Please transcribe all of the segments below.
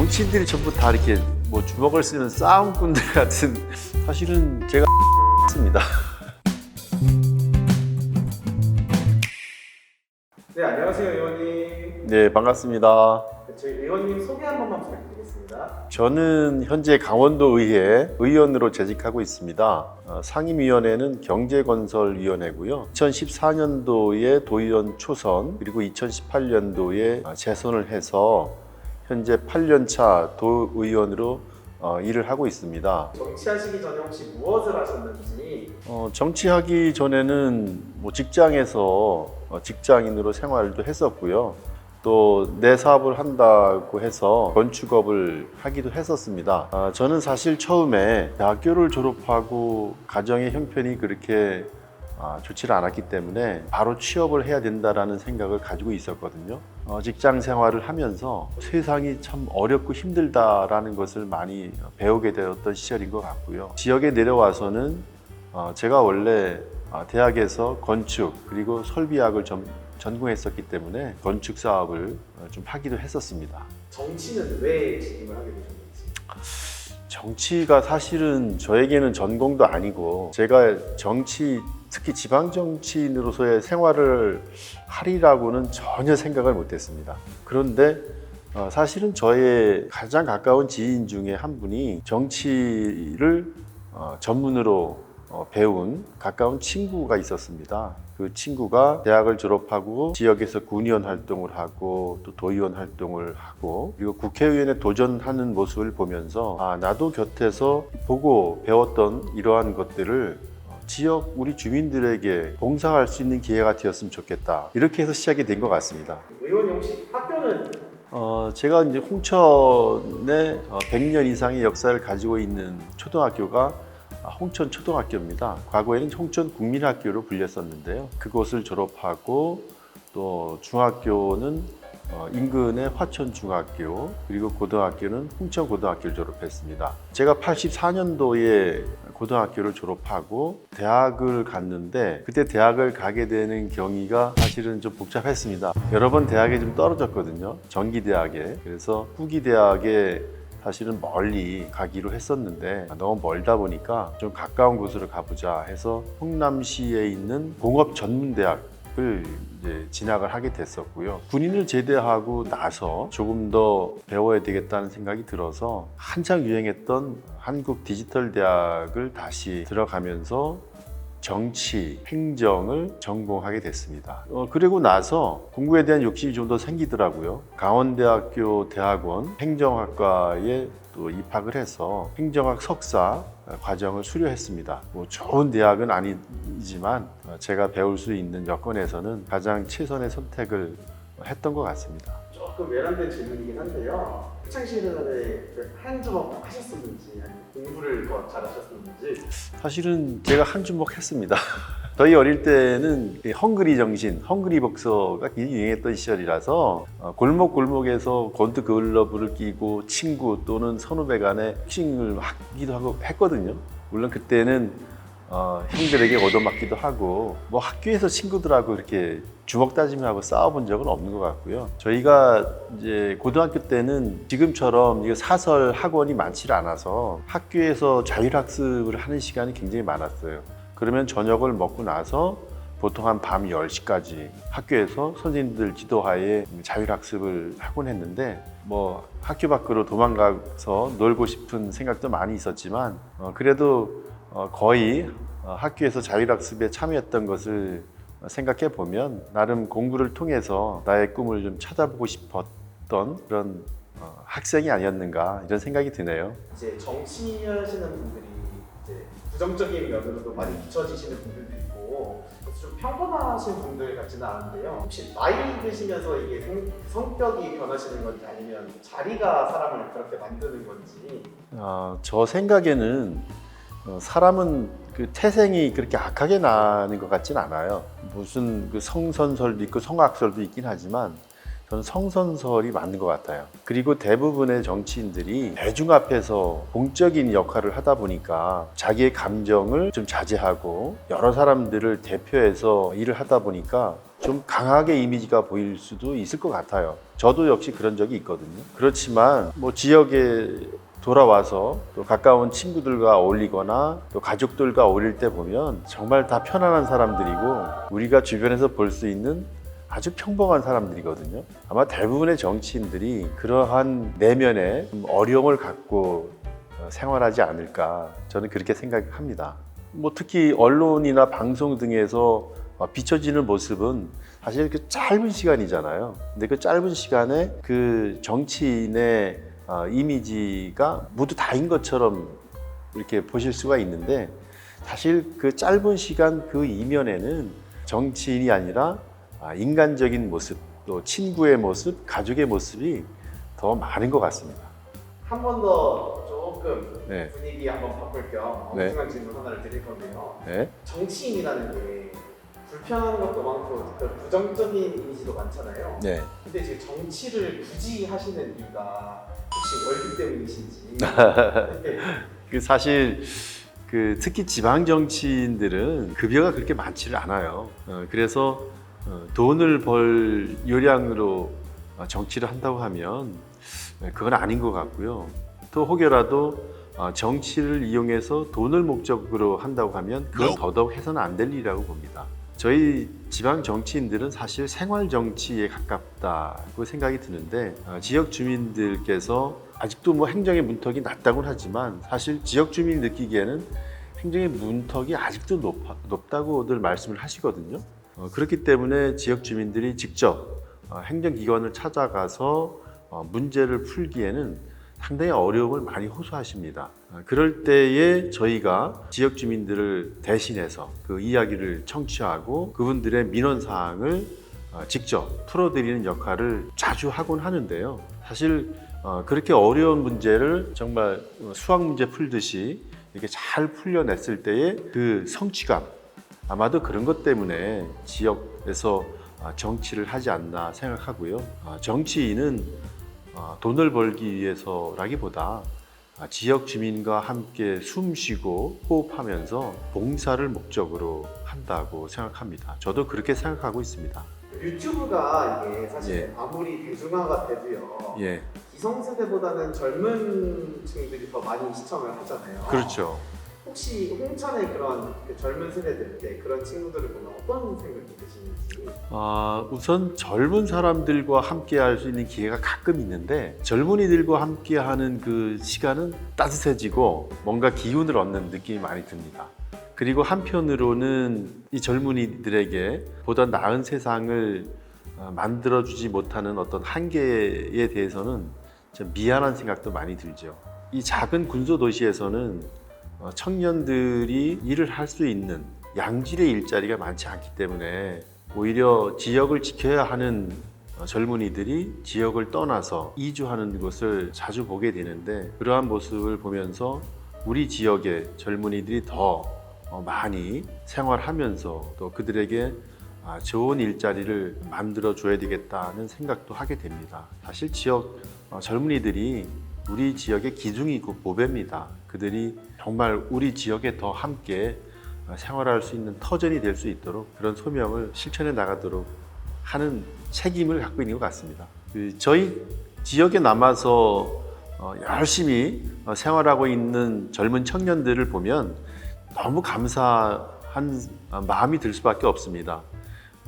정치인들이 전부 다 이렇게 뭐 주먹을 쓰는 싸움꾼들 같은, 사실은 제가 습니다. 네, 안녕하세요, 의원님. 네, 반갑습니다. 저희 의원님 소개 한 번만 부탁드리겠습니다. 저는 현재 강원도의회 의원으로 재직하고 있습니다. 상임위원회는 경제건설위원회고요. 2014년도에 도의원 초선, 그리고 2018년도에 재선을 해서 현재 8년차 도의원으로 일을 하고 있습니다. 정치하시기 전에 혹시 무엇을 하셨는지? 정치하기 전에는 뭐 직장에서 직장인으로 생활도 했었고요. 또 내 사업을 한다고 해서 건축업을 하기도 했었습니다. 저는 사실 처음에 대학교를 졸업하고 가정의 형편이 그렇게 좋지 않았기 때문에 바로 취업을 해야 된다라는 생각을 가지고 있었거든요. 직장 생활을 하면서 세상이 참 어렵고 힘들다라는 것을 많이 배우게 되었던 시절인 것 같고요. 지역에 내려와서는 제가 원래 대학에서 건축 그리고 설비학을 전공했었기 때문에 건축 사업을 좀 하기도 했었습니다. 정치는 왜 지kim을 하게 되셨는지? 정치가 사실은 저에게는 전공도 아니고, 제가 특히 지방 정치인으로서의 생활을 하리라고는 전혀 생각을 못했습니다. 그런데 사실은 저의 가장 가까운 지인 중에 한 분이 정치를 전문으로 배운 가까운 친구가 있었습니다. 그 친구가 대학을 졸업하고 지역에서 군의원 활동을 하고 또 도의원 활동을 하고 그리고 국회의원에 도전하는 모습을 보면서 나도 곁에서 보고 배웠던 이러한 것들을 지역 우리 주민들에게 봉사할 수 있는 기회가 되었으면 좋겠다. 이렇게 해서 시작이 된 것 같습니다. 의원님 혹시 학교는? 제가 이제 홍천에 100년 이상의 역사를 가지고 있는 초등학교가 홍천 초등학교입니다. 과거에는 홍천 국민학교로 불렸었는데요. 그곳을 졸업하고 또 중학교는 인근의 화천 중학교, 그리고 고등학교는 홍천 고등학교를 졸업했습니다. 제가 84년도에 고등학교를 졸업하고 대학을 갔는데, 그때 대학을 가게 되는 경위가 사실은 좀 복잡했습니다. 여러 번 대학에 좀 떨어졌거든요. 전기대학에. 그래서 후기대학에 사실은 멀리 가기로 했었는데 너무 멀다 보니까 좀 가까운 곳으로 가보자 해서 홍남시에 있는 공업전문대학을 이제 진학을 하게 됐었고요. 군인을 제대하고 나서 조금 더 배워야 되겠다는 생각이 들어서 한창 유행했던 한국디지털대학을 다시 들어가면서 정치, 행정을 전공하게 됐습니다. 그리고 나서 공부에 대한 욕심이 좀 더 생기더라고요. 강원대학교 대학원 행정학과에 또 입학을 해서 행정학 석사 과정을 수료했습니다. 뭐 좋은 대학은 아니지만 제가 배울 수 있는 여건에서는 가장 최선의 선택을 했던 것 같습니다. 조금 외람된 질문이긴 한데요. 학창시절에 한 주먹 하셨었는지, 아니면 공부를 더 잘하셨었는지? 사실은 제가 한 주먹 했습니다. 저희 어릴 때는 헝그리 정신, 헝그리 복서가 굉장히 유행했던 시절이라서 골목골목에서 권투 글러브를 끼고 친구 또는 선후배 간에 복싱을 하기도 하고 했거든요. 물론 그때는 형들에게 얻어맞기도 하고 뭐 학교에서 친구들하고 이렇게 주먹 다짐하고 싸워본 적은 없는 것 같고요. 저희가 이제 고등학교 때는 지금처럼 이거 사설 학원이 많지 않아서 학교에서 자율학습을 하는 시간이 굉장히 많았어요. 그러면 저녁을 먹고 나서 보통 한 밤 10시까지 학교에서 선생님들 지도하에 자율학습을 하곤 했는데, 뭐 학교 밖으로 도망가서 놀고 싶은 생각도 많이 있었지만 그래도 거의 학교에서 자율학습에 참여했던 것을 생각해 보면 나름 공부를 통해서 나의 꿈을 좀 찾아보고 싶었던 그런 학생이 아니었는가 이런 생각이 드네요. 이제 정치하시는 분들이 이제 부정적인 면으로도 많이 비춰지시는 분들도 있고 좀 평범하신 분들 같지는 않은데요. 혹시 나이 드시면서 이게 성격이 변하시는 건지, 아니면 자리가 사람을 그렇게 만드는 건지? 저 생각에는 사람은 그 태생이 그렇게 악하게 나는 것 같진 않아요. 무슨 그 성선설도 있고 성악설도 있긴 하지만 저는 성선설이 맞는 것 같아요. 그리고 대부분의 정치인들이 대중 앞에서 공적인 역할을 하다 보니까 자기의 감정을 좀 자제하고 여러 사람들을 대표해서 일을 하다 보니까 좀 강하게 이미지가 보일 수도 있을 것 같아요. 저도 역시 그런 적이 있거든요. 그렇지만 뭐 지역에 돌아와서 또 가까운 친구들과 어울리거나 또 가족들과 어울릴 때 보면 정말 다 편안한 사람들이고 우리가 주변에서 볼 수 있는 아주 평범한 사람들이거든요. 아마 대부분의 정치인들이 그러한 내면에 좀 어려움을 갖고 생활하지 않을까 저는 그렇게 생각합니다. 뭐 특히 언론이나 방송 등에서 비춰지는 모습은 사실 그 짧은 시간이잖아요. 근데 그 짧은 시간에 그 정치인의 이미지가 모두 다인 것처럼 이렇게 보실 수가 있는데 사실 그 짧은 시간 그 이면에는 정치인이 아니라 인간적인 모습, 또 친구의 모습, 가족의 모습이 더 많은 것 같습니다. 한 번 더 조금 네. 분위기 한번 바꿀 겸 네. 엉뚱한 질문 하나를 드릴 건데요. 네. 정치인이라는 게 불편한 것도 많고 그 부정적인 이미지도 많잖아요. 네. 근데 이제 정치를 굳이 하시는 이유가 혹시 월급 때문이신지? 네. 그 사실 그 특히 지방 정치인들은 급여가 그렇게 많지를 않아요. 그래서 돈을 벌 요량으로 정치를 한다고 하면 그건 아닌 것 같고요. 또 혹여라도 정치를 이용해서 돈을 목적으로 한다고 하면 그건 더더욱 해서는 안 될 일이라고 봅니다. 저희 지방 정치인들은 사실 생활 정치에 가깝다고 생각이 드는데 지역 주민들께서 아직도 뭐 행정의 문턱이 낮다고는 하지만 사실 지역 주민이 느끼기에는 행정의 문턱이 아직도 높다고들 말씀을 하시거든요. 그렇기 때문에 지역 주민들이 직접 행정기관을 찾아가서 문제를 풀기에는 상당히 어려움을 많이 호소하십니다. 그럴 때에 저희가 지역 주민들을 대신해서 그 이야기를 청취하고 그분들의 민원사항을 직접 풀어드리는 역할을 자주 하곤 하는데요. 사실 그렇게 어려운 문제를 정말 수학 문제 풀듯이 이렇게 잘 풀려냈을 때의 그 성취감, 아마도 그런 것 때문에 지역에서 정치를 하지 않나 생각하고요. 정치인은 돈을 벌기 위해서라기보다 지역 주민과 함께 숨 쉬고 호흡하면서 봉사를 목적으로 한다고 생각합니다. 저도 그렇게 생각하고 있습니다. 유튜브가 이게 사실 예. 아무리 대중화가 돼도요. 예, 기성세대보다는 젊은 층들이 더 많이 시청을 하잖아요. 그렇죠. 혹시 홍천의 그런 그 젊은 세대들 때 그런 친구들을 보면 어떤 생각이 드시는지? 우선 젊은 사람들과 함께 할 수 있는 기회가 가끔 있는데 젊은이들과 함께 하는 그 시간은 따뜻해지고 뭔가 기운을 얻는 느낌이 많이 듭니다. 그리고 한편으로는 이 젊은이들에게 보다 나은 세상을 만들어주지 못하는 어떤 한계에 대해서는 좀 미안한 생각도 많이 들죠. 이 작은 군소도시에서는 청년들이 일을 할 수 있는 양질의 일자리가 많지 않기 때문에 오히려 지역을 지켜야 하는 젊은이들이 지역을 떠나서 이주하는 것을 자주 보게 되는데 그러한 모습을 보면서 우리 지역의 젊은이들이 더 많이 생활하면서 또 그들에게 좋은 일자리를 만들어 줘야 되겠다는 생각도 하게 됩니다. 사실 지역 젊은이들이 우리 지역의 기둥이고 보배입니다. 그들이 정말 우리 지역에 더 함께 생활할 수 있는 터전이 될 수 있도록 그런 소명을 실천해 나가도록 하는 책임을 갖고 있는 것 같습니다. 저희 지역에 남아서 열심히 생활하고 있는 젊은 청년들을 보면 너무 감사한 마음이 들 수밖에 없습니다.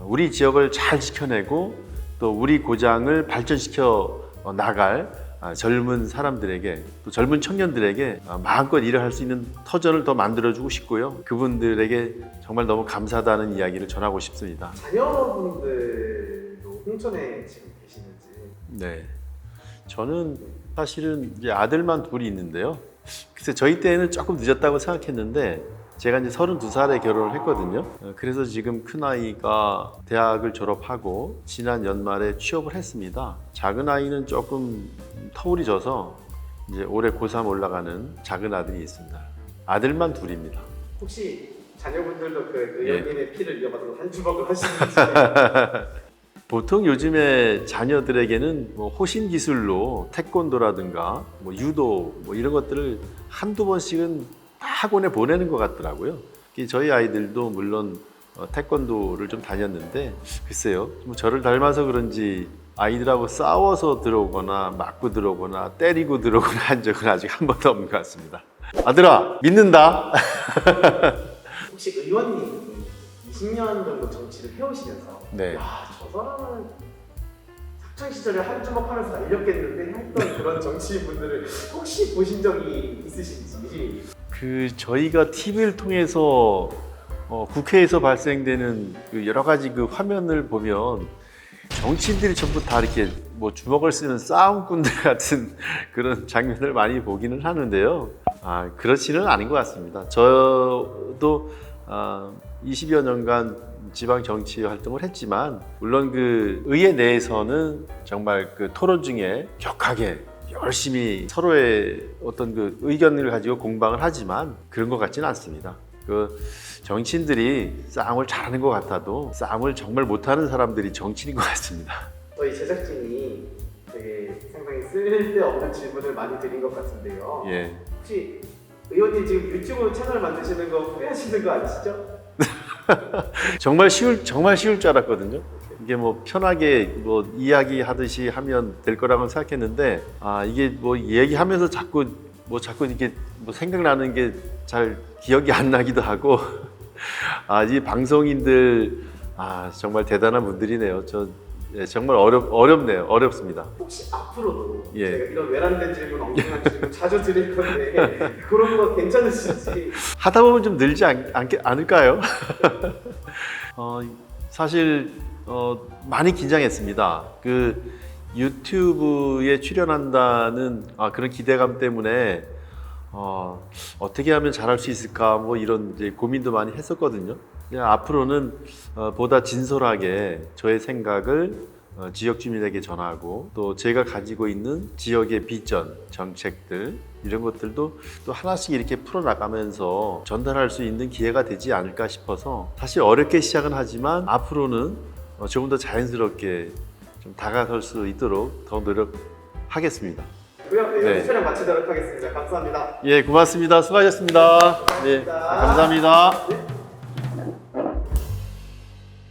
우리 지역을 잘 지켜내고 또 우리 고장을 발전시켜 나갈 젊은 사람들에게 또 젊은 청년들에게 마음껏 일을 할 수 있는 터전을 더 만들어주고 싶고요. 그분들에게 정말 너무 감사하다는 이야기를 전하고 싶습니다. 자녀분들도 홍천에 지금 계시는지? 네, 저는 사실은 이제 아들만 둘이 있는데요. 글쎄 저희 때는 조금 늦었다고 생각했는데 제가 이제 32살에 결혼을 했거든요. 그래서 지금 큰아이가 대학을 졸업하고 지난 연말에 취업을 했습니다. 작은 아이는 조금 터울이 져서 이제 올해 고3 올라가는 작은 아들이 있습니다. 아들만 둘입니다. 혹시 자녀분들도 그 예. 연인의 피를 이어받아서 한 주먹을 하시는지? 보통 요즘에 자녀들에게는 뭐 호신 기술로 태권도라든가 뭐 유도 뭐 이런 것들을 한두 번씩은 학원에 보내는 것 같더라고요. 저희 아이들도 물론 태권도를 좀 다녔는데 글쎄요, 뭐 저를 닮아서 그런지 아이들하고 싸워서 들어오거나 맞고 들어오거나 때리고 들어오거나 한 적은 아직 한 번도 없는 것 같습니다. 아들아, 믿는다. 혹시 의원님 20년 정도 정치를 해오시면서 네. 야, 저 사람은 학창 시절에 한 주먹 하면서 날렸겠는데 했던 그런 정치인분들을 혹시 보신 적이 있으신지. 저희가 TV를 통해서 국회에서 발생되는 그 여러 가지 그 화면을 보면 정치인들이 전부 다 이렇게 뭐 주먹을 쓰는 싸움꾼들 같은 그런 장면을 많이 보기는 하는데요. 그렇지는 않은 것 같습니다. 저도 20여 년간 지방 정치 활동을 했지만 물론 그 의회 내에서는 정말 그 토론 중에 격하게 열심히 서로의 어떤 그 의견을 가지고 공방을 하지만 그런 것 같지는 않습니다. 그 정치인들이 싸움을 잘하는 것 같아도 싸움을 정말 못하는 사람들이 정치인인 것 같습니다. 저희 제작진이 되게 상당히 쓸데없는 질문을 많이 드린 것 같은데요. 예. 혹시 의원님 지금 유튜브 채널 만드시는 거 후회하시는 거 아니시죠? 정말 쉬울 줄 알았거든요. 이게 뭐 편하게 뭐 이야기하듯이 하면 될 거라고 생각했는데 이게 뭐 얘기하면서 자꾸 이렇게 뭐 생각나는 게 잘 기억이 안 나기도 하고 이 방송인들 정말 대단한 분들이네요. 정말 어렵네요. 어렵습니다. 혹시 앞으로도 예. 제가 이런 외람된 질문, 엉뚱한 질문 자주 드릴 건데 그런 거 괜찮으신지. 하다 보면 좀 늘지 않을까요? 사실 많이 긴장했습니다. 그 유튜브에 출연한다는 그런 기대감 때문에 어떻게 하면 잘할 수 있을까 뭐 이런 이제 고민도 많이 했었거든요. 그냥 앞으로는 보다 진솔하게 저의 생각을 지역 주민에게 전하고 또 제가 가지고 있는 지역의 비전, 정책들 이런 것들도 또 하나씩 이렇게 풀어나가면서 전달할 수 있는 기회가 되지 않을까 싶어서 사실 어렵게 시작은 하지만 앞으로는 조금 더 자연스럽게 좀 다가설 수 있도록 더 노력하겠습니다. 네, 촬영 마치도록 하겠습니다. 감사합니다. 예, 고맙습니다. 수고하셨습니다. 감사합니다. 네, 감사합니다.